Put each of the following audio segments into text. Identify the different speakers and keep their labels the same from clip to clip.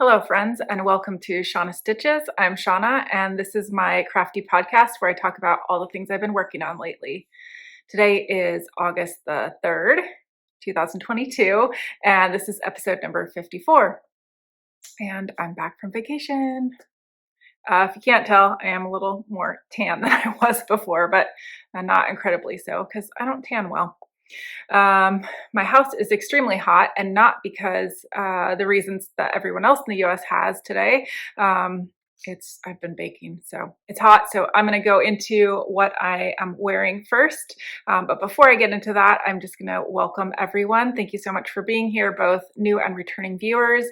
Speaker 1: Hello, friends, and welcome to Shauna Stitches. I'm Shauna, and this is my crafty podcast where I talk about all the things I've been working on lately. Today is August the 3rd, 2022, and this is episode number 54. And I'm back from vacation. If you can't tell, I am a little more tan than I was before, but not incredibly so because I don't tan well. My house is extremely hot, and not because the reasons that everyone else in the US has today. I've been baking, so it's hot. So I'm going to go into what I am wearing first. But before I get into that, I'm just going to welcome everyone. Thank you so much for being here, both new and returning viewers.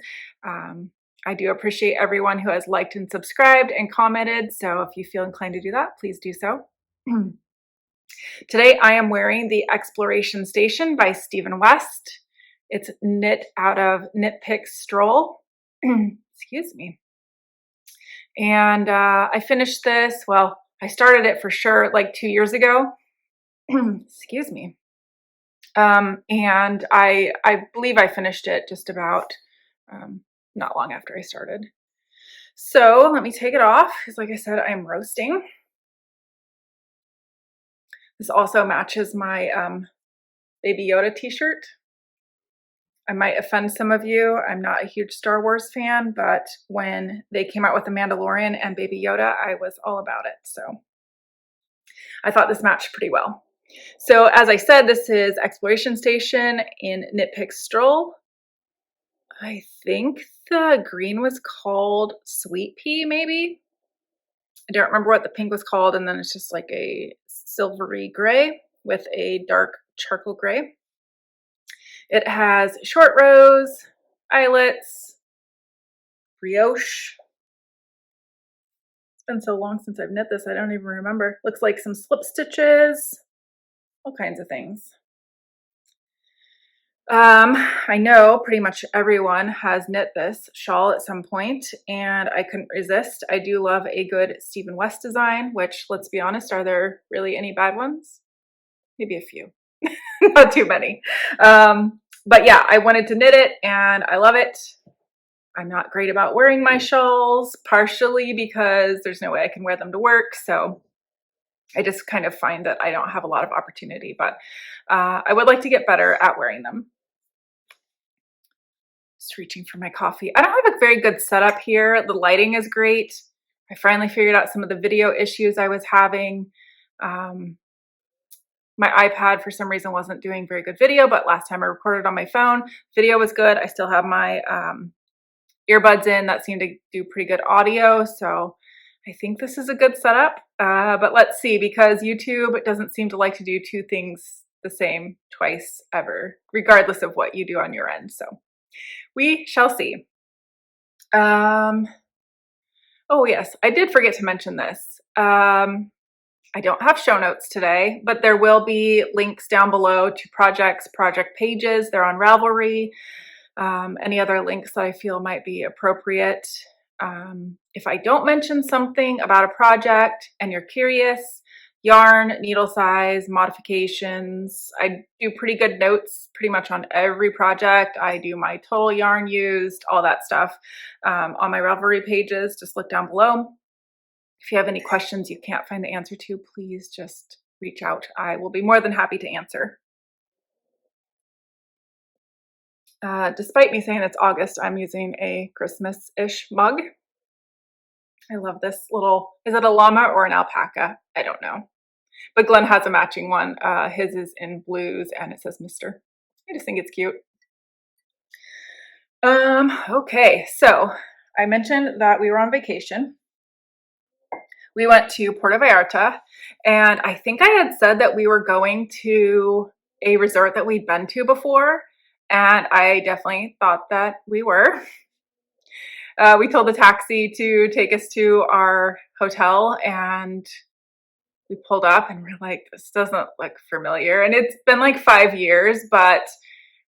Speaker 1: I do appreciate everyone who has liked and subscribed and commented. So if you feel inclined to do that, please do so. Today I am wearing the Exploration Station by Stephen West. It's knit out of Knit Picks Stroll. Excuse me. And I finished this, well, I started it for sure like 2 years ago. Excuse me. And I believe I finished it just about not long after I started. So let me take it off because, like I said, I'm roasting. This also matches my Baby Yoda t-shirt. I might offend some of you. I'm not a huge Star Wars fan, but when they came out with The Mandalorian and Baby Yoda, I was all about it. So I thought this matched pretty well. So as I said, this is Exploration Station in Knit Picks Stroll. I think the green was called Sweet Pea, maybe. I don't remember what the pink was called, and then it's just like a silvery gray with a dark charcoal gray. It has short rows, eyelets, brioche. It's been so long since I've knit this, I don't even remember. Looks like some slip stitches, all kinds of things. I know pretty much everyone has knit this shawl at some point, and I couldn't resist. I do love a good Stephen West design, which, let's be honest, are there really any bad ones? Maybe a few, not too many. But yeah, I wanted to knit it, and I love it. I'm not great about wearing my shawls, partially because there's no way I can wear them to work, so I just kind of find that I don't have a lot of opportunity, but I would like to get better at wearing them. Just reaching for my coffee. I don't have a very good setup here. The lighting is great. I finally figured out some of the video issues I was having. My iPad for some reason wasn't doing very good video, but last time I recorded on my phone, video was good. I still have my earbuds in that seem to do pretty good audio. So I think this is a good setup, but let's see, because YouTube doesn't seem to like to do two things the same twice ever, regardless of what you do on your end. So we shall see. Oh yes, I did forget to mention this. I don't have show notes today, but there will be links down below to projects, project pages. They're on Ravelry. Any other links that I feel might be appropriate. If I don't mention something about a project and you're curious, yarn, needle size, modifications. I do pretty good notes pretty much on every project. I do my total yarn used, all that stuff on my Ravelry pages. Just look down below. If you have any questions you can't find the answer to, please just reach out. I will be more than happy to answer. Despite me saying it's August, I'm using a Christmas-ish mug. I love this little, is it a llama or an alpaca? I don't know. But Glenn has a matching one. His is in blues and it says Mr. I just think it's cute. Okay, so I mentioned that we were on vacation. We went to Puerto Vallarta, and I think I had said that we were going to a resort that we'd been to before, and I definitely thought that we were. We told the taxi to take us to our hotel, and we pulled up and we're like, this doesn't look familiar. And it's been like 5 years, but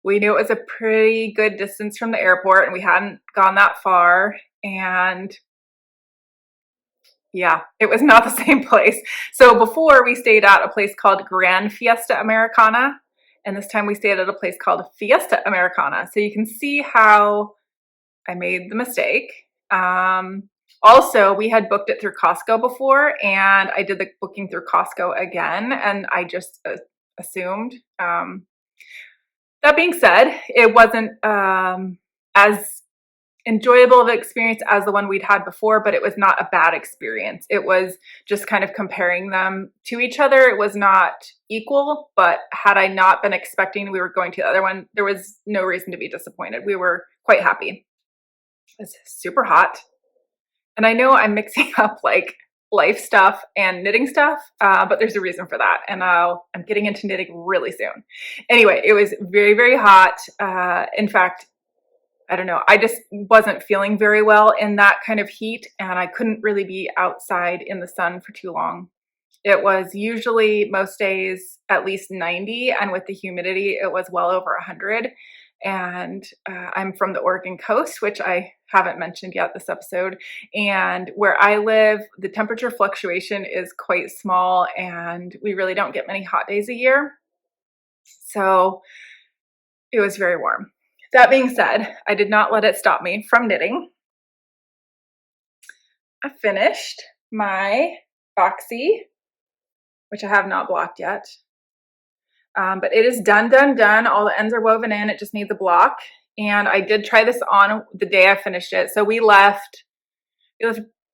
Speaker 1: we knew it was a pretty good distance from the airport and we hadn't gone that far. And yeah, it was not the same place. So before we stayed at a place called Grand Fiesta Americana, and this time we stayed at a place called Fiesta Americana. So you can see how I made the mistake. Also, we had booked it through Costco before, and I did the booking through Costco again, and I just assumed. That being said, it wasn't as enjoyable of an experience as the one we'd had before, but it was not a bad experience. It was just kind of comparing them to each other. It was not equal, but had I not been expecting we were going to the other one, there was no reason to be disappointed. We were quite happy. It's super hot. And I know I'm mixing up like life stuff and knitting stuff, but there's a reason for that. And I'm getting into knitting really soon. Anyway, it was very, very hot. In fact, I don't know, I just wasn't feeling very well in that kind of heat, and I couldn't really be outside in the sun for too long. It was usually most days at least 90, and with the humidity, it was well over 100. And I'm from the Oregon coast, which I haven't mentioned yet this episode. And where I live, the temperature fluctuation is quite small, and we really don't get many hot days a year. So it was very warm. That being said, I did not let it stop me from knitting. I finished my Boxy, which I have not blocked yet. But it is done. All the ends are woven in. It just needs a block. And I did try this on the day I finished it. So we left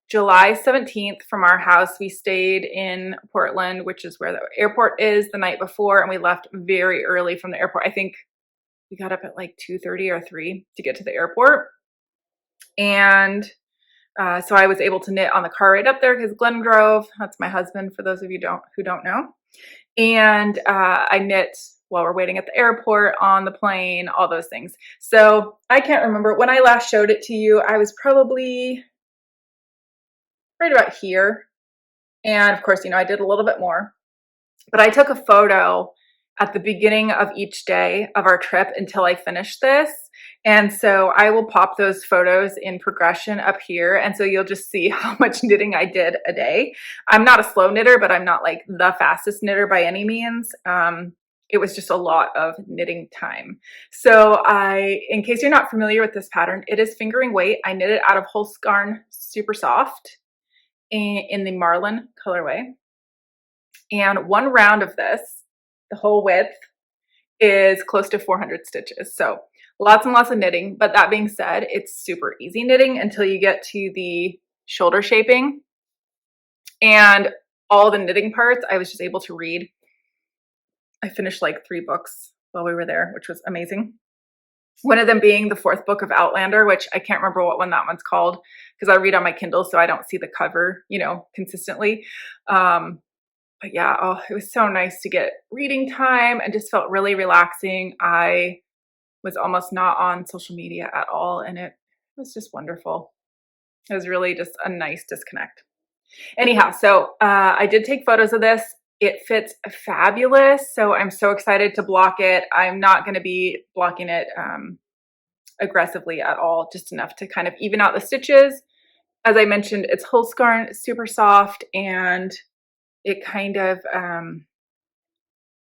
Speaker 1: July 17th from our house. We stayed in Portland, which is where the airport is, the night before. And we left very early from the airport. I think we got up at like 2:30 or 3 to get to the airport. And so I was able to knit on the car right up there because Glenn drove. That's my husband, for those of you who don't know. And I knit while we're waiting at the airport, on the plane, all those things. So I can't remember. When I last showed it to you, I was probably right about here. And of course, I did a little bit more. But I took a photo at the beginning of each day of our trip until I finished this. And so I will pop those photos in progression up here. And so you'll just see how much knitting I did a day. I'm not a slow knitter, but I'm not like the fastest knitter by any means. It was just a lot of knitting time. So in case you're not familiar with this pattern, it is fingering weight. I knit it out of Holst Garn Supersoft in the Marlin colorway. And one round of this, the whole width, is close to 400 stitches. So lots and lots of knitting. But that being said, it's super easy knitting until you get to the shoulder shaping. And all the knitting parts, I was just able to read. I finished like 3 books while we were there, which was amazing. One of them being the 4th book of Outlander, which I can't remember what one that one's called because I read on my Kindle, so I don't see the cover, consistently. But yeah, it was so nice to get reading time and just felt really relaxing. I was almost not on social media at all, and it was just wonderful. It was really just a nice disconnect. Anyhow, so I did take photos of this. It fits fabulous, so I'm so excited to block it. I'm not going to be blocking it aggressively at all, just enough to kind of even out the stitches. As I mentioned, it's Holst Garn, super soft, and it kind of, I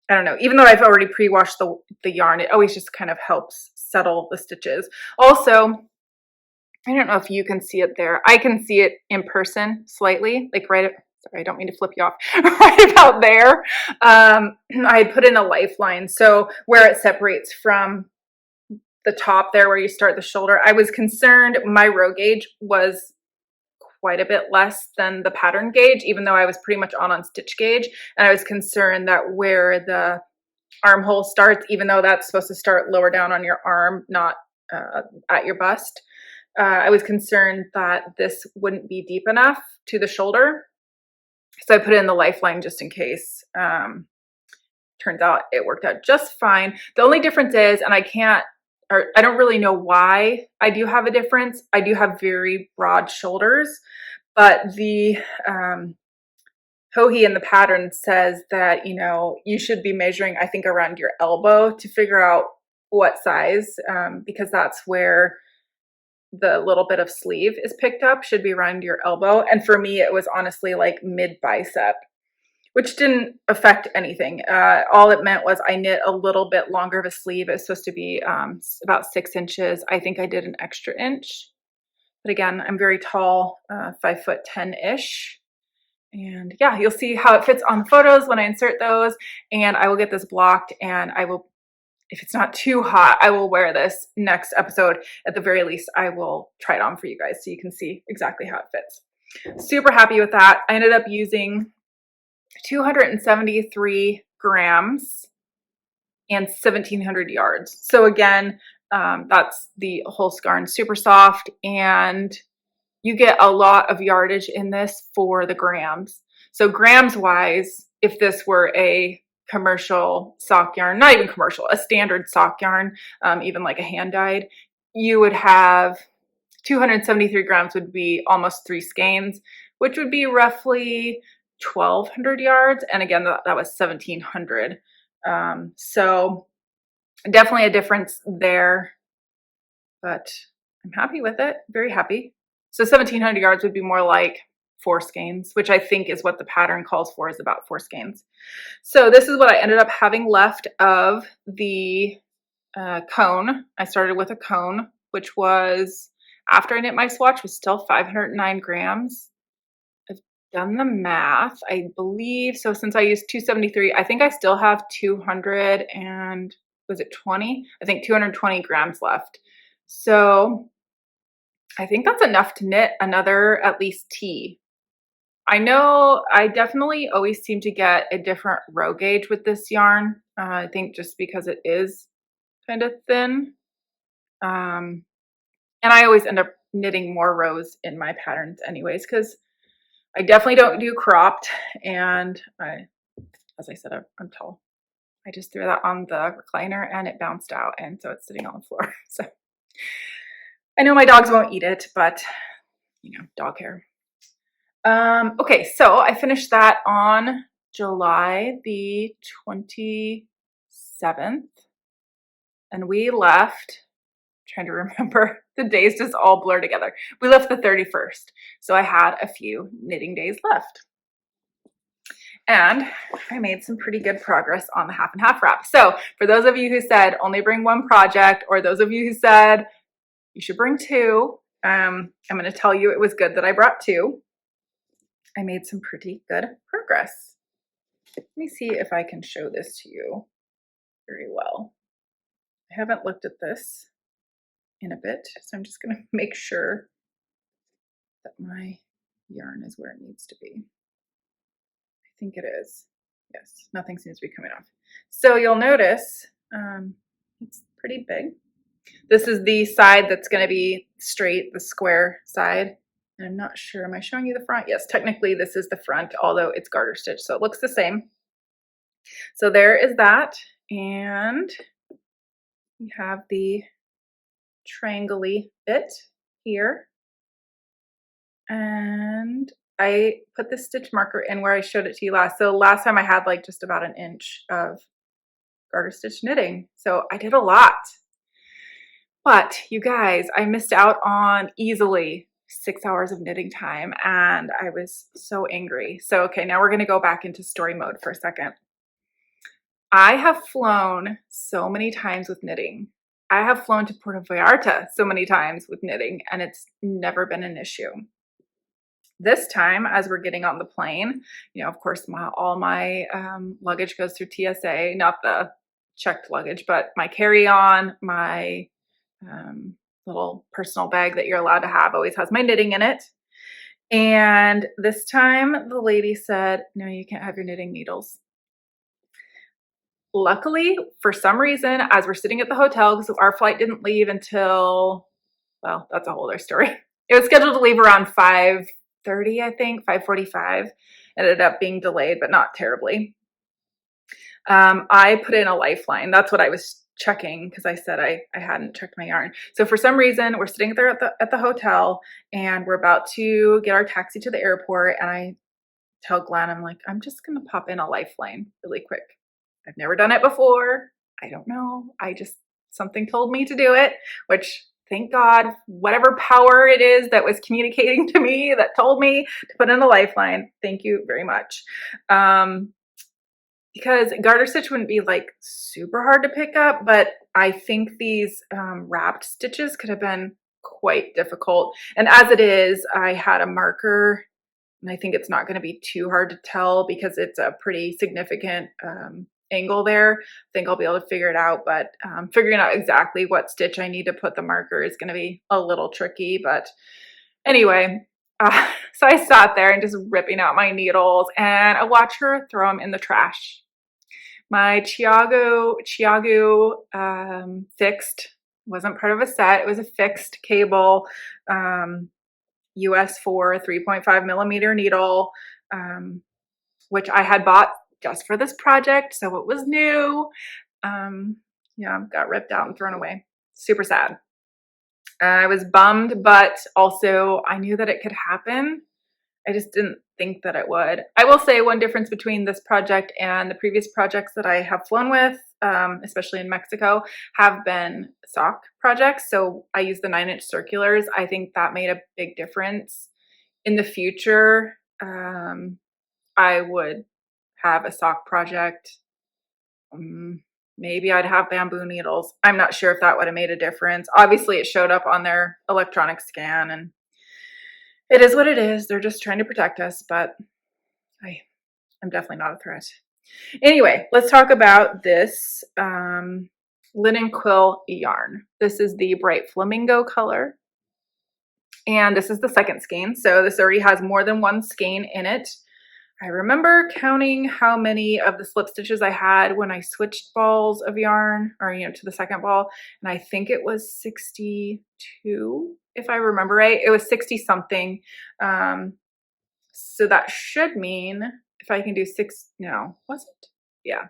Speaker 1: don't know, even though I've already pre-washed the yarn, it always just kind of helps settle the stitches. Also, I don't know if you can see it there. I can see it in person slightly, like sorry, I don't mean to flip you off, right about there. I had put in a lifeline. So where it separates from the top there where you start the shoulder, I was concerned my row gauge was quite a bit less than the pattern gauge, even though I was pretty much on stitch gauge. And I was concerned that where the armhole starts, even though that's supposed to start lower down on your arm, not at your bust, I was concerned that this wouldn't be deep enough to the shoulder. So I put in the lifeline just in case. Turns out it worked out just fine. The only difference is, and I don't really know why I do have a difference. I do have very broad shoulders, but the Hohi in the pattern says that, you should be measuring, I think, around your elbow to figure out what size, because that's where the little bit of sleeve is picked up, should be around your elbow. And for me, it was honestly like mid bicep, which didn't affect anything. All it meant was I knit a little bit longer of a sleeve. It was supposed to be about 6 inches. I think I did an extra inch. But again, I'm very tall, 5'10"-ish. And yeah, you'll see how it fits on the photos when I insert those. And I will get this blocked, and I will, if it's not too hot, I will wear this next episode. At the very least, I will try it on for you guys so you can see exactly how it fits. Super happy with that. I ended up using 273 grams and 1,700 yards. So again, that's the Holst Garn Supersoft, and you get a lot of yardage in this for the grams. So grams wise, if this were a commercial sock yarn, not even commercial, a standard sock yarn, even like a hand dyed, you would have 273 grams would be almost 3 skeins, which would be roughly 1,200 yards. And again, that was 1,700. So definitely a difference there, but I'm happy with it. Very happy. So 1,700 yards would be more like 4 skeins, which I think is what the pattern calls for, is about 4 skeins. So this is what I ended up having left of the cone. I started with a cone, which was, after I knit my swatch, was still 509 grams. I've done the math, I believe. So since I used 273, I think I still have 200 and, was it 20? I think 220 grams left. So I think that's enough to knit another at least tee. I know I definitely always seem to get a different row gauge with this yarn. I think just because it is kind of thin. And I always end up knitting more rows in my patterns anyways, because I definitely don't do cropped. And as I said, I'm tall. I just threw that on the recliner and it bounced out, and so it's sitting on the floor. So I know my dogs won't eat it, but you know, dog hair. Okay, so I finished that on July the 27th, and we left, trying to remember, the days just all blur together. We left the 31st, so I had a few knitting days left. And I made some pretty good progress on the half and half wrap. So for those of you who said only bring one project, or those of you who said you should bring 2, I'm going to tell you it was good that I brought 2. I made some pretty good progress. Let me see if I can show this to you very well. I haven't looked at this in a bit, so I'm just going to make sure that my yarn is where it needs to be. I think it is. Yes, nothing seems to be coming off. So you'll notice it's pretty big. This is the side that's going to be straight, the square side. And I'm not sure, am I showing you the front? Yes, technically this is the front, although it's garter stitch, so it looks the same. So there is that. And we have the triangle-y bit here. And I put the stitch marker in where I showed it to you last. So last time I had like just about an inch of garter stitch knitting. So I did a lot. But you guys, I missed out on easily 6 hours of knitting time, and I was so angry. So, okay, now we're going to go back into story mode for a second. I have flown so many times with knitting. I have flown to Puerto Vallarta so many times with knitting, and it's never been an issue. This time, as we're getting on the plane, you know, of course, all my luggage goes through TSA, not the checked luggage, but my carry-on, my little personal bag that you're allowed to have always has my knitting in it. And this time the lady said, no, you can't have your knitting needles. Luckily, for some reason, as we're sitting at the hotel, because our flight didn't leave until, well, that's a whole other story. It was scheduled to leave around 5:30, I think, 5:45. Ended up being delayed, but not terribly. I put in a lifeline. That's what I was checking, because I said I hadn't checked my yarn. So for some reason, we're sitting there at the hotel, and we're about to get our taxi to the airport, and I tell Glenn, I'm like, I'm just gonna pop in a lifeline really quick. I've never done it before. I don't know. Something told me to do it, which thank God, whatever power it is that was communicating to me that told me to put in a lifeline. Thank you very much. Because garter stitch wouldn't be like super hard to pick up, but I think these wrapped stitches could have been quite difficult. And as it is, I had a marker, and I think it's not going to be too hard to tell because it's a pretty significant angle there. I think I'll be able to figure it out, but figuring out exactly what stitch I need to put the marker is going to be a little tricky. But anyway, so I sat there and just ripping out my needles, and I watched her throw them in the trash. My Chiagu fixed, wasn't part of a set. It was a fixed cable, US 4 3.5 millimeter needle, which I had bought just for this project. So it was new. Yeah, got ripped out and thrown away. Super sad. I was bummed, but also I knew that it could happen. I just didn't think that it would. I will say one difference between this project and the previous projects that I have flown with, especially in Mexico, have been sock projects. So I use the 9-inch circulars. I think that made a big difference. In the future, I would have a sock project. Maybe I'd have bamboo needles. I'm not sure if that would have made a difference. Obviously, it showed up on their electronic scan, and it is what it is. They're just trying to protect us, but I'm definitely not a threat. Anyway, let's talk about this linen quill yarn. This is the bright flamingo color, and this is the second skein. So this already has more than one skein in it. I remember counting how many of the slip stitches I had when I switched balls of yarn, or to the second ball, and I think it was 62, if I remember right. It was 60 something. So that should mean if I can do was it? Yeah,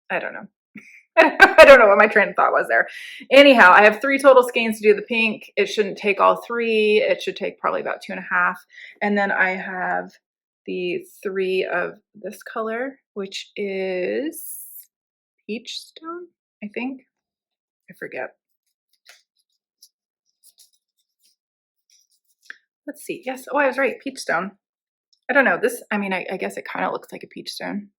Speaker 1: I don't know. I don't know what my train of thought was there. Anyhow, I have 3 total skeins to do the pink. It shouldn't take all 3. It should take probably about 2.5. And then I have the 3 of this color, which is peach stone, I think. I forget. Let's see. Yes. Oh, I was right. Peach stone. I don't know. This, I guess it kind of looks like a peach stone.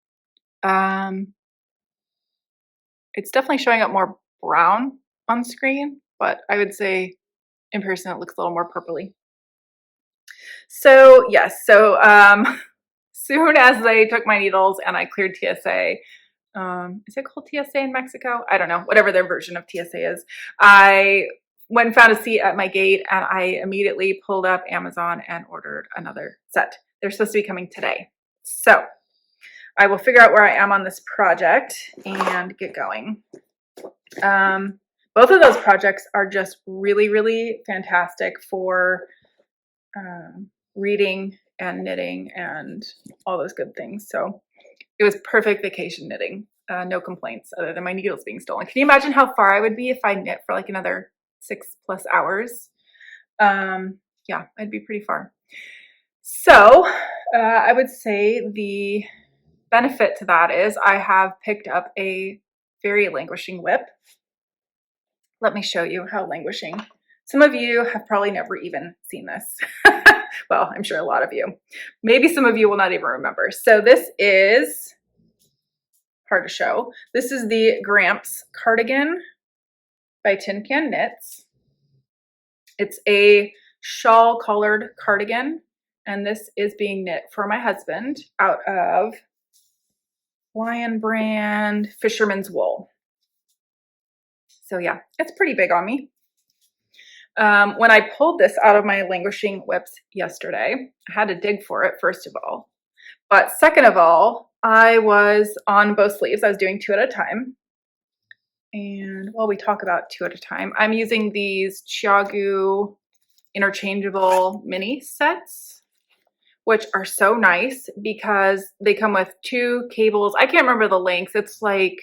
Speaker 1: It's definitely showing up more brown on screen, but I would say in person it looks a little more purpley. So yes, soon as I took my needles and I cleared TSA, is it called TSA in Mexico? I don't know, whatever their version of TSA is. I went and found a seat at my gate, and I immediately pulled up Amazon and ordered another set. They're supposed to be coming today. So I will figure out where I am on this project and get going. Both of those projects are just really, really fantastic for reading and knitting and all those good things. So it was perfect vacation knitting. No complaints other than my needles being stolen. Can you imagine how far I would be if I knit for like another 6+ hours? Yeah, I'd be pretty far. So I would say the benefit to that is I have picked up a very languishing whip. Let me show you how languishing. Some of you have probably never even seen this. Well, I'm sure a lot of you. Maybe some of you will not even remember. So this is hard to show. This is the Gramps Cardigan by Tin Can Knits. It's a shawl collared cardigan, and this is being knit for my husband out of Lion brand Fisherman's Wool. So yeah, it's pretty big on me. When I pulled this out of my languishing whips yesterday, I had to dig for it, first of all. But second of all, I was on both sleeves. I was doing 2 at a time. And while we talk about 2 at a time, I'm using these Chiagu interchangeable mini sets, which are so nice because they come with 2 cables. I can't remember the lengths. It's like,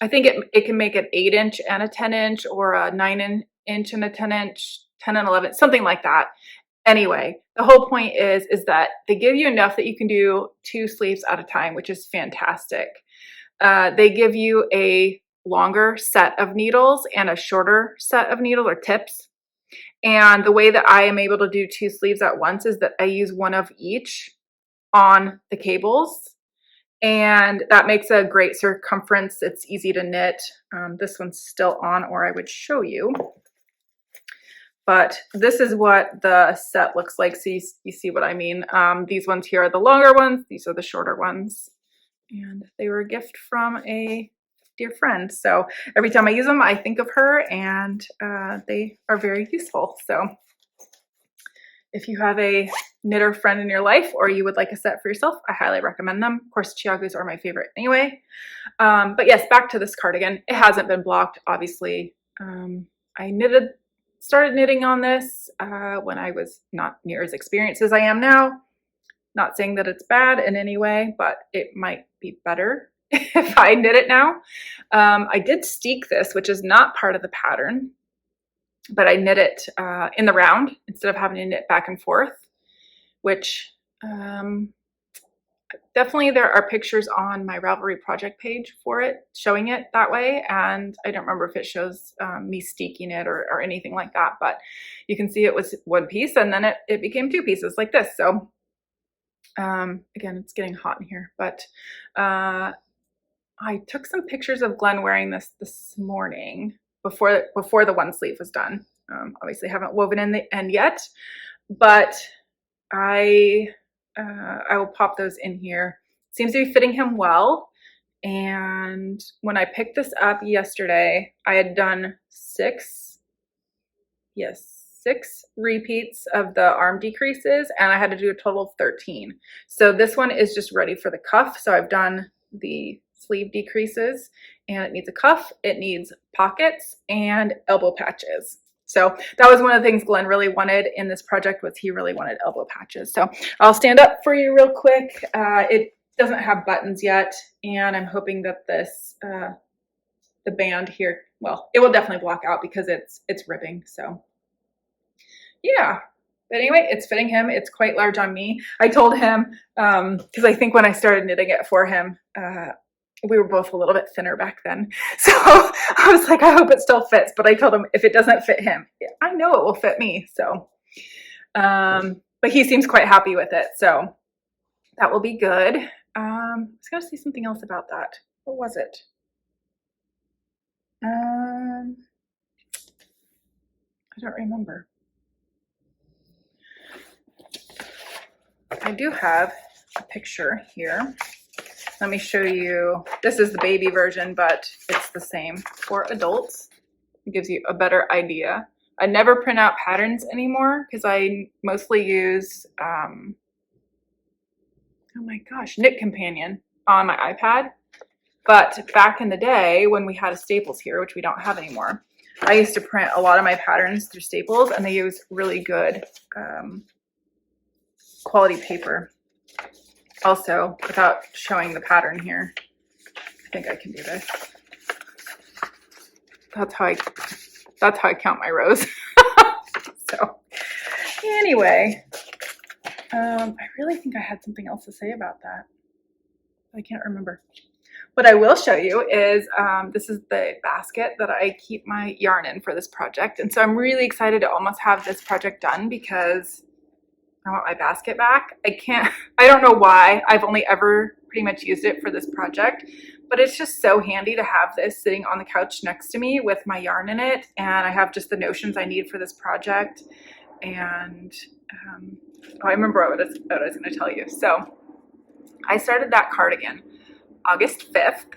Speaker 1: I think it can make an 8-inch and a 10-inch, or a 9-inch and a 10-inch, 10 and 11, something like that. Anyway, the whole point is that they give you enough that you can do 2 sleeves at a time, which is fantastic. They give you a longer set of needles and a shorter set of needles or tips. And the way that I am able to do 2 sleeves at once is that I use one of each on the cables, and that makes a great circumference. It's easy to knit. This one's still on, or I would show you. But this is what the set looks like, so you see what I mean. These ones here are the longer ones. These are the shorter ones. And they were a gift from a dear friend. So every time I use them, I think of her, and they are very useful. So if you have a knitter friend in your life, or you would like a set for yourself, I highly recommend them. Of course, Chiagoos are my favorite anyway. But yes, back to this cardigan. It hasn't been blocked, obviously. I started knitting on this when I was not near as experienced as I am now. Not saying that it's bad in any way, but it might be better if I knit it now. I did steek this, which is not part of the pattern, but I knit it in the round instead of having to knit back and forth, which definitely there are pictures on my Ravelry project page for it, showing it that way. And I don't remember if it shows me steeking it or anything like that, but you can see it was one piece and then it became 2 pieces like this. So again, it's getting hot in here, but I took some pictures of Glenn wearing this morning before the one sleeve was done. Obviously haven't woven in the end yet, but I will pop those in here. Seems to be fitting him well. And when I picked this up yesterday, I had done 6 repeats of the arm decreases, and I had to do a total of 13. So this one is just ready for the cuff. So I've done the sleeve decreases, and it needs a cuff, it needs pockets and elbow patches. So that was one of the things Glenn really wanted in this project, was he really wanted elbow patches. So I'll stand up for you real quick. It doesn't have buttons yet, and I'm hoping that this, the band here, well, it will definitely block out because it's ribbing. So yeah, but anyway, it's fitting him. It's quite large on me. I told him, because I think when I started knitting it for him, we were both a little bit thinner back then. So I was like, I hope it still fits. But I told him if it doesn't fit him, I know it will fit me. So, but he seems quite happy with it. So that will be good. I was going to say something else about that. What was it? I don't remember. I do have a picture here. Let me show you. This is the baby version, but it's the same for adults. It gives you a better idea. I never print out patterns anymore because I mostly use, oh my gosh, Knit Companion on my iPad. But back in the day when we had a Staples here, which we don't have anymore, I used to print a lot of my patterns through Staples, and they use really good quality paper. Also, without showing the pattern here, I think I can do this. That's how I count my rows. So anyway, I really think I had something else to say about that. I can't remember. What I will show you is this is the basket that I keep my yarn in for this project. And so I'm really excited to almost have this project done because I want my basket back. I don't know why. I've only ever pretty much used it for this project, but it's just so handy to have this sitting on the couch next to me with my yarn in it. And I have just the notions I need for this project. And I remember what I was going to tell you. So I started that cardigan August 5th.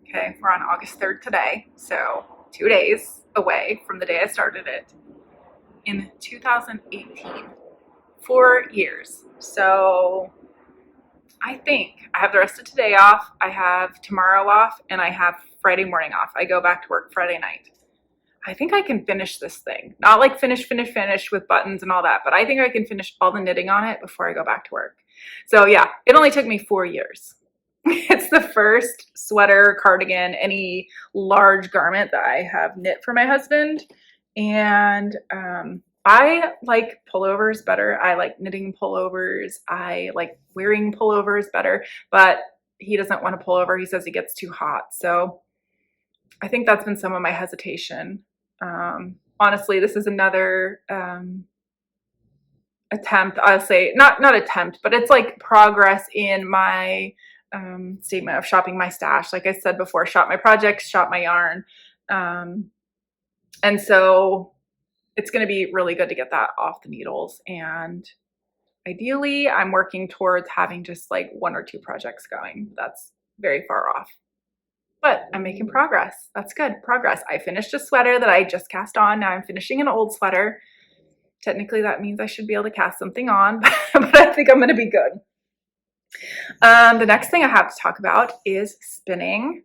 Speaker 1: Okay, we're on August 3rd today. So 2 days away from the day I started it in 2018. 4 years. So I think I have the rest of today off. I have tomorrow off, and I have Friday morning off. I go back to work Friday night. I think I can finish this thing. Not like finish with buttons and all that, but I think I can finish all the knitting on it before I go back to work. So yeah, it only took me 4 years. It's the first sweater, cardigan, any large garment that I have knit for my husband. And I like pullovers better. I like knitting pullovers. I like wearing pullovers better, but he doesn't want a pullover. He says it gets too hot. So I think that's been some of my hesitation. Honestly, this is another attempt, I'll say, not attempt, but it's like progress in my statement of shopping my stash. Like I said before, shop my projects, shop my yarn. And so it's going to be really good to get that off the needles. And ideally, I'm working towards having just like 1 or 2 projects going. That's very far off. But I'm making progress. That's good. Progress. I finished a sweater that I just cast on. Now I'm finishing an old sweater. Technically, that means I should be able to cast something on, but I think I'm going to be good. The next thing I have to talk about is spinning.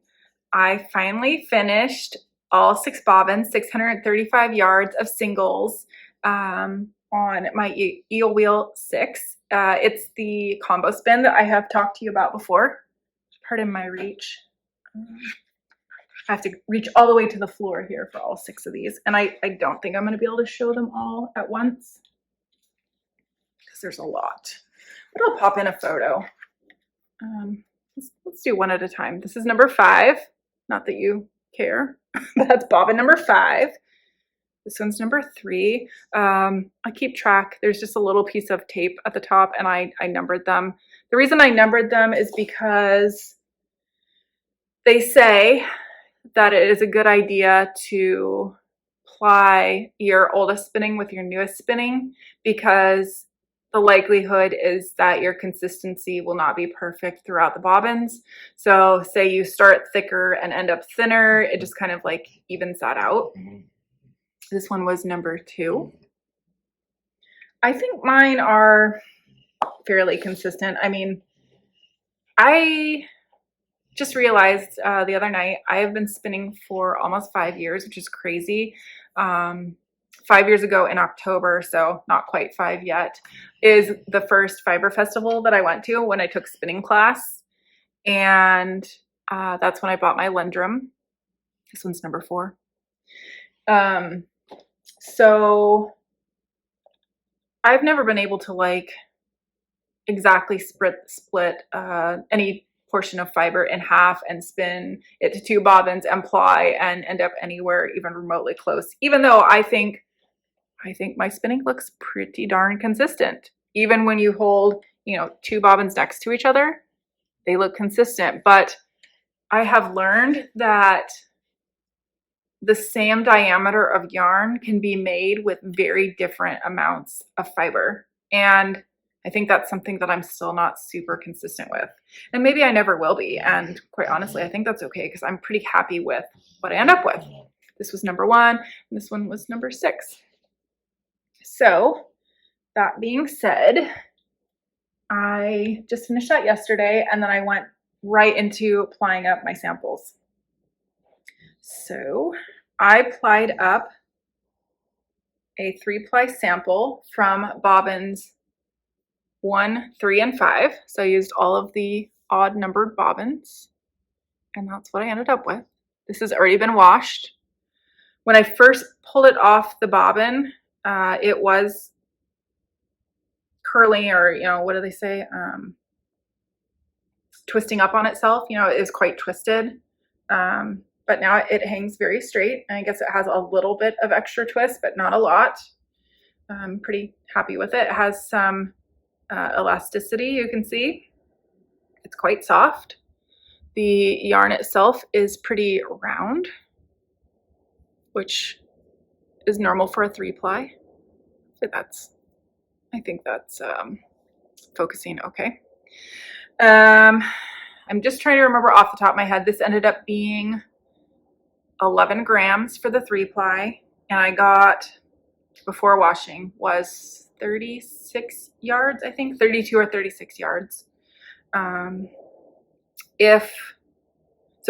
Speaker 1: I finally finished all 6 bobbins, 635 yards of singles on my Eel Wheel 6. It's the combo spin that I have talked to you about before. Pardon my reach. I have to reach all the way to the floor here for all 6 of these. And I don't think I'm going to be able to show them all at once because there's a lot. But I'll pop in a photo. Let's do one at a time. This is number 5. Not that you care. That's bobbin number 5. This one's number 3. I keep track. There's just a little piece of tape at the top, and I numbered them. The reason I numbered them is because they say that it is a good idea to ply your oldest spinning with your newest spinning, because the likelihood is that your consistency will not be perfect throughout the bobbins. So say you start thicker and end up thinner, it just kind of like evens that out. This one was number 2. I think mine are fairly consistent. I mean, I just realized the other night, I have been spinning for almost 5 years, which is crazy. 5 years ago in October, so not quite 5 yet, is the first fiber festival that I went to when I took spinning class. And that's when I bought my Lendrum. This one's number 4. So I've never been able to like exactly split any portion of fiber in half and spin it to 2 bobbins and ply and end up anywhere even remotely close, even though I think my spinning looks pretty darn consistent. Even when you hold, 2 bobbins next to each other, they look consistent. But I have learned that the same diameter of yarn can be made with very different amounts of fiber. And I think that's something that I'm still not super consistent with. And maybe I never will be. And quite honestly, I think that's okay because I'm pretty happy with what I end up with. This was number 1, and this one was number 6. So that being said, I just finished that yesterday, and then I went right into applying up my samples. So I plied up a 3-ply sample from bobbins 1, 3, and 5. So I used all of the odd numbered bobbins, and that's what I ended up with. This has already been washed. When I first pulled it off the bobbin, it was curling, or what do they say? Twisting up on itself. It is quite twisted. But now it hangs very straight, and I guess it has a little bit of extra twist, but not a lot. I'm pretty happy with it. It has some elasticity, you can see. It's quite soft. The yarn itself is pretty round, which is normal for a 3-ply. I think that's focusing okay. I'm just trying to remember off the top of my head. This ended up being 11 grams for the 3-ply, and I got, before washing, was 36 yards, I think, 32 or 36 yards. So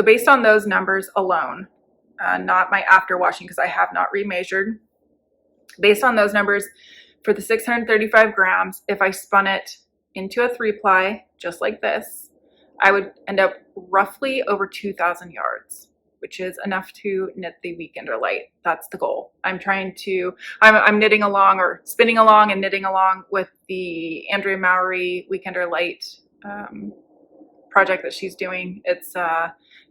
Speaker 1: based on those numbers alone, not my after washing because I have not remeasured, based on those numbers, for the 635 grams, if I spun it into a 3-ply, just like this, I would end up roughly over 2,000 yards, which is enough to knit the Weekender Light. That's the goal. I'm knitting along, or spinning along and knitting along with the Andrea Mowry Weekender Light project that she's doing. It's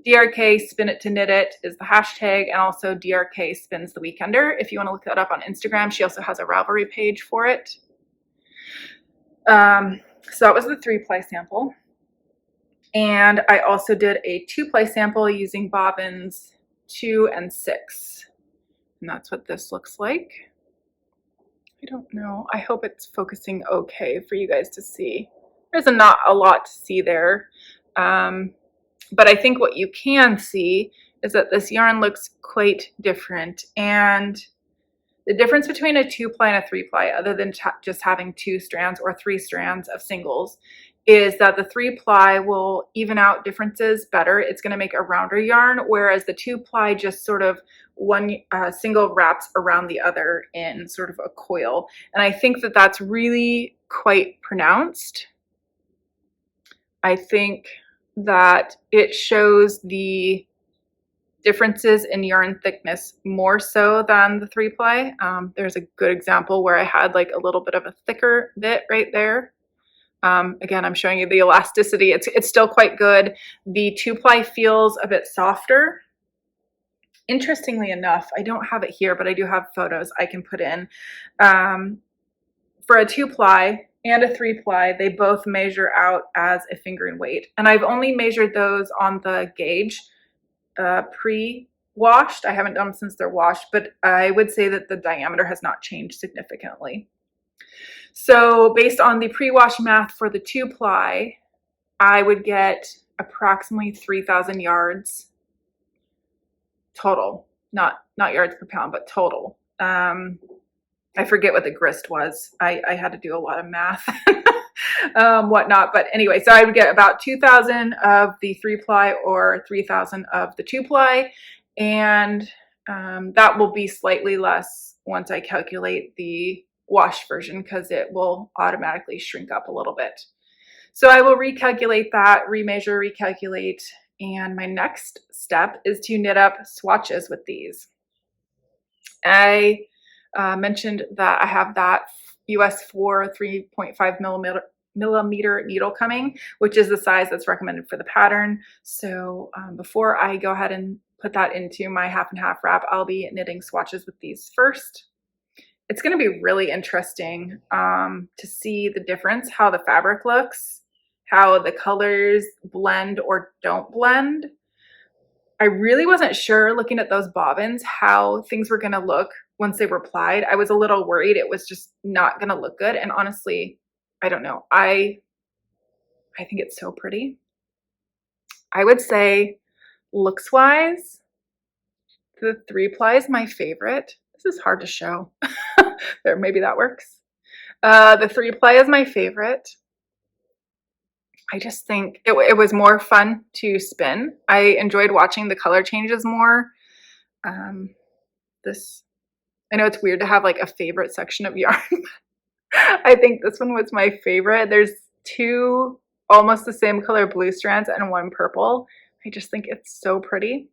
Speaker 1: DRK Spin It to Knit It is the hashtag, and also DRK Spins the Weekender. If you want to look that up on Instagram, she also has a Ravelry page for it. So that was the 3-ply sample. And I also did a 2-ply sample using bobbins 2 and 6. And that's what this looks like. I don't know. I hope it's focusing okay for you guys to see. There's not a lot to see there. But I think what you can see is that this yarn looks quite different. And the difference between a 2-ply and a 3-ply, other than just having 2 strands or 3 strands of singles, is that the 3-ply will even out differences better. It's going to make a rounder yarn, whereas the 2-ply just sort of one single wraps around the other in sort of a coil. And I think that that's really quite pronounced. I think that it shows the differences in yarn thickness more so than the 3-ply. There's a good example where I had like a little bit of a thicker bit right there. Again, I'm showing you the elasticity. It's still quite good. The 2-ply feels a bit softer. Interestingly enough, I don't have it here, but I do have photos I can put in. For a 2-ply and a 3-ply, they both measure out as a fingering weight. And I've only measured those on the gauge pre-washed. I haven't done them since they're washed, but I would say that the diameter has not changed significantly. So based on the pre-wash math for the 2-ply, I would get approximately 3,000 yards total, not yards per pound, but total. I forget what the grist was. I had to do a lot of math, whatnot. But anyway, so I would get about 2,000 of the 3-ply or 3,000 of the 2-ply. And that will be slightly less once I calculate the wash version, because it will automatically shrink up a little bit. So I will recalculate that, remeasure, recalculate. And my next step is to knit up swatches with these. I mentioned that I have that US 4 3.5 millimeter needle coming, which is the size that's recommended for the pattern. So before I go ahead and put that into my 50/50 wrap, I'll be knitting swatches with these first. It's going to be really interesting to see the difference, how the fabric looks, how the colors blend or don't blend. I really wasn't sure, looking at those bobbins, how things were going to look once they were plied. I was a little worried it was just not going to look good. And honestly, I don't know. I think it's so pretty. I would say looks wise, the 3-ply is my favorite. This is hard to show. There, maybe that works. The 3-ply is my favorite. I just think it was more fun to spin. I enjoyed watching the color changes more. I know it's weird to have like a favorite section of yarn. I think this one was my favorite. There's 2 almost the same color blue strands and 1 purple. I just think it's so pretty.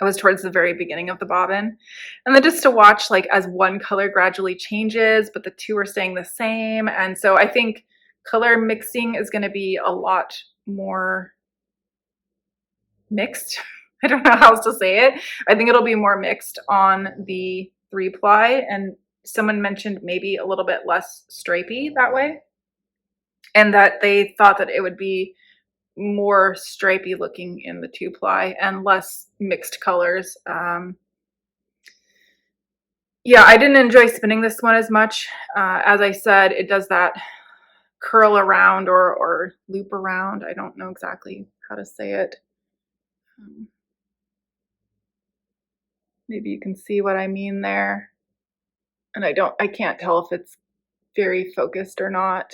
Speaker 1: It was towards the very beginning of the bobbin. And then just to watch like as one color gradually changes, but the 2 are staying the same. And so I think color mixing is going to be a lot more mixed. I don't know how else to say it. I think it'll be more mixed on the 3-ply, and someone mentioned maybe a little bit less stripy that way, and that they thought that it would be more stripy looking in the 2-ply and less mixed colors. Yeah, I didn't enjoy spinning this one as much. As I said, it does that curl around or loop around. I don't know exactly how to say it. Maybe you can see what I mean there. And I can't tell if it's very focused or not.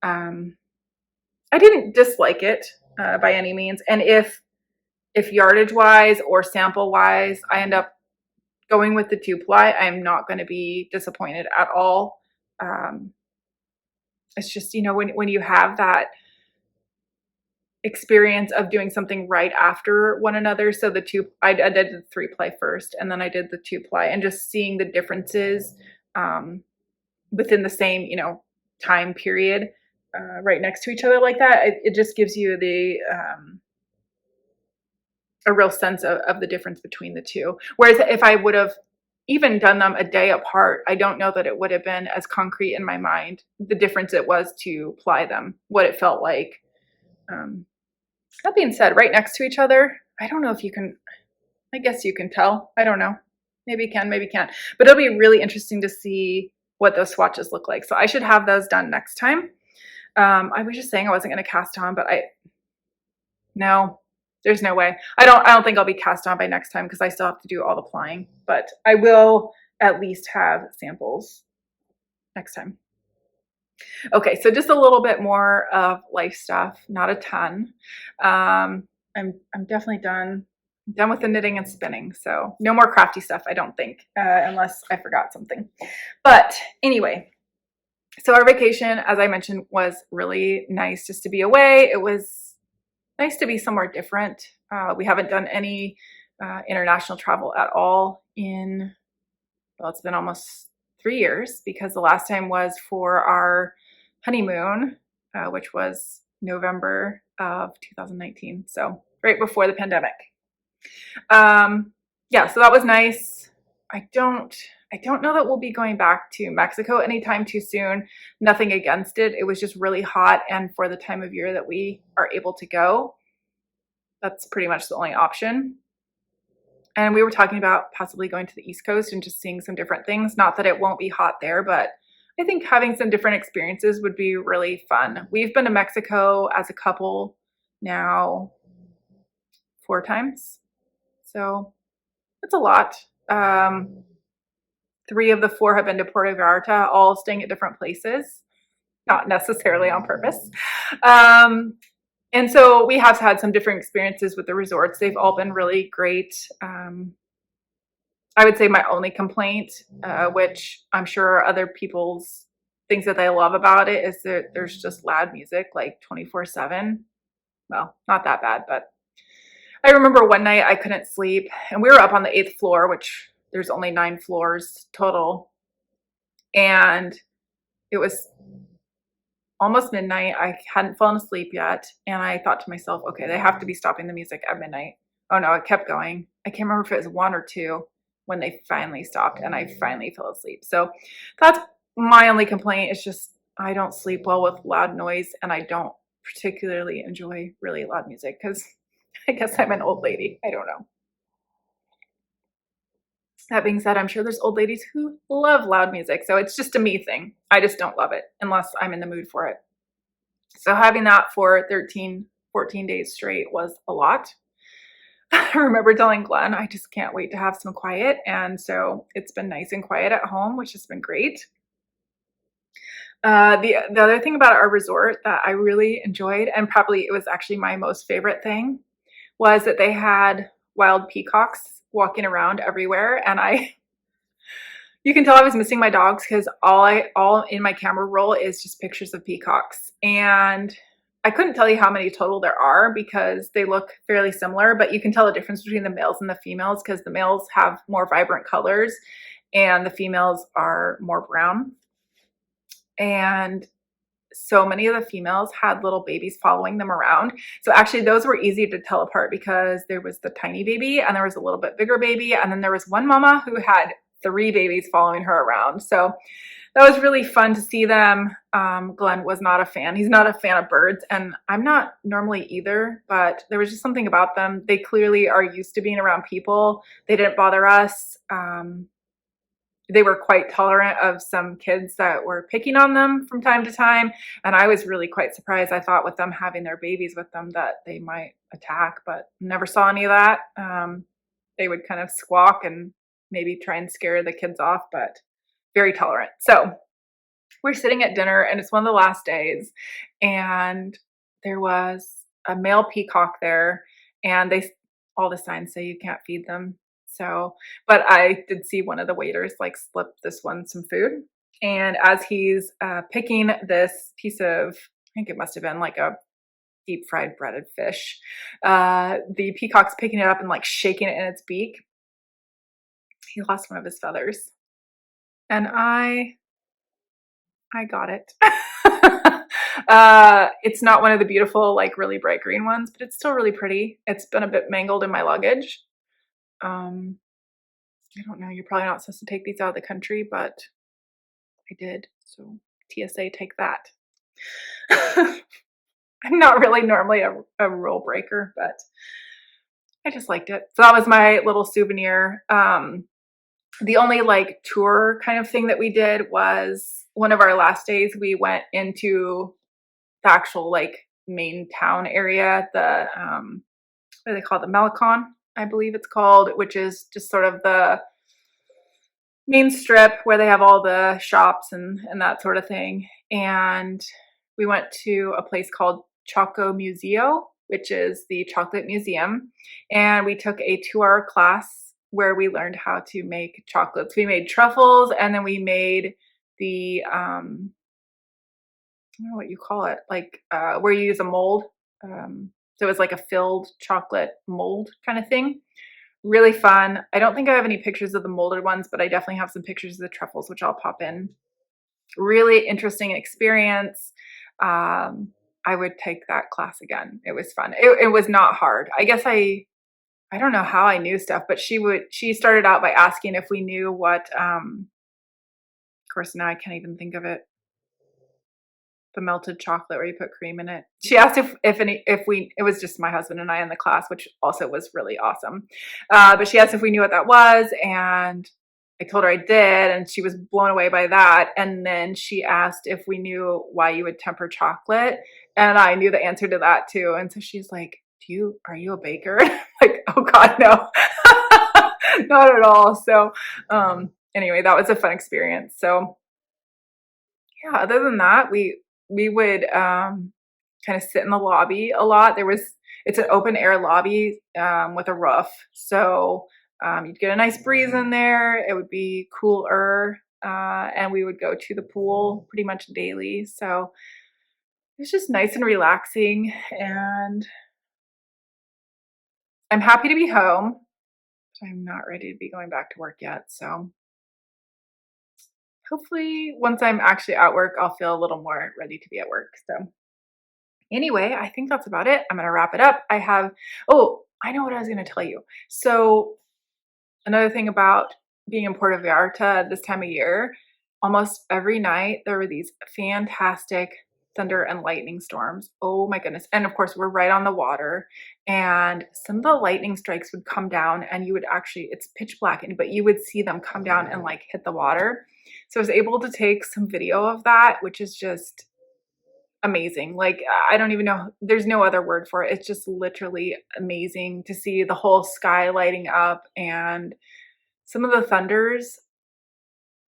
Speaker 1: I didn't dislike it by any means. And if yardage wise or sample wise, I end up going with the 2-ply, I'm not going to be disappointed at all. It's just, you know, when you have that experience of doing something right after one another. So I did the 3-ply first, and then I did the 2-ply, and just seeing the differences within the same, you know, time period right next to each other like that, it just gives you the a real sense of the difference between the two. Whereas if I would have even done them a day apart, I don't know that it would have been as concrete in my mind, the difference it was to ply them, what it felt like. That being said, right next to each other, I don't know if you can, I guess you can tell. I don't know. Maybe you can, maybe you can't. But it'll be really interesting to see what those swatches look like. So I should have those done next time. I was just saying I wasn't going to cast on, but no, there's no way. I don't think I'll be cast on by next time because I still have to do all the plying, but I will at least have samples next time. Okay, so just a little bit more of life stuff, not a ton. I'm definitely done with the knitting and spinning, so no more crafty stuff, I don't think, unless I forgot something. But anyway, so our vacation, as I mentioned, was really nice just to be away. It was nice to be somewhere different. We haven't done any international travel at all in, well, it's been almost 3 years because the last time was for our honeymoon, which was November of 2019. So right before the pandemic. Yeah, so that was nice. I don't know that we'll be going back to Mexico anytime too soon. Nothing against it. It was just really hot. And for the time of year that we are able to go, that's pretty much the only option. And we were talking about possibly going to the East Coast and just seeing some different things. Not that it won't be hot there, but I think having some different experiences would be really fun. We've been to Mexico as a couple now 4 times. So it's a lot. 3 of the 4 have been to Puerto Vallarta, all staying at different places, not necessarily on purpose. And so we have had some different experiences with the resorts. They've all been really great. I would say my only complaint, which I'm sure other people's things that they love about it, is that there's just loud music like 24/7. Well, not that bad, but I remember one night I couldn't sleep, and we were up on the 8th floor, which there's only 9 floors total. And it was almost midnight. I hadn't fallen asleep yet. And I thought to myself, okay, they have to be stopping the music at midnight. Oh no, it kept going. I can't remember if it was 1 or 2 when they finally stopped and I finally fell asleep. So that's my only complaint. It's just, I don't sleep well with loud noise, and I don't particularly enjoy really loud music because I guess I'm an old lady. I don't know. That being said, I'm sure there's old ladies who love loud music. So it's just a me thing. I just don't love it unless I'm in the mood for it. So having that for 13, 14 days straight was a lot. I remember telling Glenn, I just can't wait to have some quiet. And so it's been nice and quiet at home, which has been great. The other thing about our resort that I really enjoyed, and probably it was actually my most favorite thing, was that they had wild peacocks walking around everywhere. And you can tell I was missing my dogs because all in my camera roll is just pictures of peacocks. And I couldn't tell you how many total there are because they look fairly similar, but you can tell the difference between the males and the females because the males have more vibrant colors and the females are more brown. And so many of the females had little babies following them around. So actually those were easy to tell apart because there was the tiny baby and there was a little bit bigger baby. And then there was one mama who had 3 babies following her around. So that was really fun to see them. Glenn was not a fan. He's not a fan of birds, and I'm not normally either, but there was just something about them. They clearly are used to being around people. They didn't bother us. They were quite tolerant of some kids that were picking on them from time to time. And I was really quite surprised. I thought with them having their babies with them that they might attack, but never saw any of that. They would kind of squawk and maybe try and scare the kids off, but very tolerant. So we're sitting at dinner and it's one of the last days, and there was a male peacock there, and all the signs say you can't feed them. So, but I did see one of the waiters like slip this one some food. And as he's picking this piece of, I think it must have been like a deep fried breaded fish, the peacock's picking it up and like shaking it in its beak. He lost one of his feathers. And I got it. It's not one of the beautiful, like really bright green ones, but it's still really pretty. It's been a bit mangled in my luggage. I don't know. You're probably not supposed to take these out of the country, but I did. So TSA, take that. I'm not really normally a rule breaker, but I just liked it. So that was my little souvenir. The only like tour kind of thing that we did was one of our last days, we went into the actual like main town area, the what do they call it? The Malecon, I believe it's called, which is just sort of the main strip where they have all the shops and that sort of thing. And we went to a place called Choco Museo, which is the chocolate museum. And we took a 2-hour class where we learned how to make chocolates. We made truffles, and then we made the, I don't know what you call it, like where you use a mold. So it was like a filled chocolate mold kind of thing. Really fun. I don't think I have any pictures of the molded ones, but I definitely have some pictures of the truffles, which I'll pop in. Really interesting experience. I would take that class again. It was fun. It was not hard. I guess I don't know how I knew stuff, but she started out by asking if we knew what, of course now I can't even think of it. The melted chocolate where you put cream in it. She asked if it was just my husband and I in the class, which also was really awesome. But she asked if we knew what that was, and I told her I did, and she was blown away by that. And then she asked if we knew why you would temper chocolate, and I knew the answer to that too. And so she's like, are you a baker? Like, oh God, no, not at all. So anyway, that was a fun experience. So yeah, other than that, we would kind of sit in the lobby a lot. It's an open air lobby with a roof. So you'd get a nice breeze in there. It would be cooler. And we would go to the pool pretty much daily. So it was just nice and relaxing. And I'm happy to be home. But I'm not ready to be going back to work yet. So hopefully once I'm actually at work, I'll feel a little more ready to be at work. So anyway, I think that's about it. I'm going to wrap it up. I know what I was going to tell you. So another thing about being in Puerto Vallarta this time of year, almost every night there were these fantastic thunder and lightning storms. Oh my goodness. And of course we're right on the water, and some of the lightning strikes would come down, and you would it's pitch black, but you would see them come down and like hit the water. So I was able to take some video of that, which is just amazing. Like, I don't even know, there's no other word for it. It's just literally amazing to see the whole sky lighting up, and some of the thunders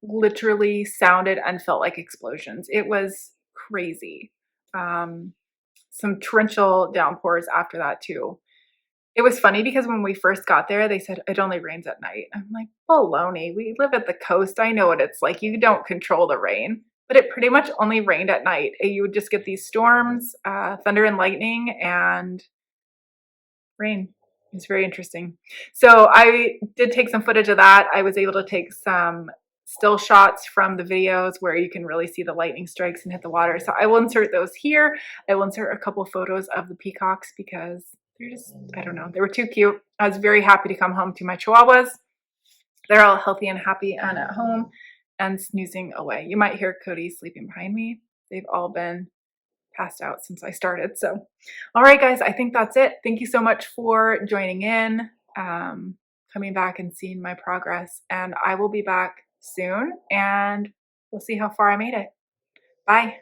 Speaker 1: literally sounded and felt like explosions. It was crazy. Some torrential downpours after that too. It was funny because when we first got there, they said it only rains at night. I'm like, baloney. We live at the coast. I know what it's like. You don't control the rain. But it pretty much only rained at night. You would just get these storms, thunder and lightning, and rain. It's very interesting. So I did take some footage of that. I was able to take some still shots from the videos where you can really see the lightning strikes and hit the water. So I will insert those here. I will insert a couple photos of the peacocks because they're just, I don't know, they were too cute. I was very happy to come home to my chihuahuas. They're all healthy and happy and at home and snoozing away. You might hear Cody sleeping behind me. They've all been passed out since I started. So, all right, guys, I think that's it. Thank you so much for joining in, coming back and seeing my progress. And I will be back soon, and we'll see how far I made it. Bye.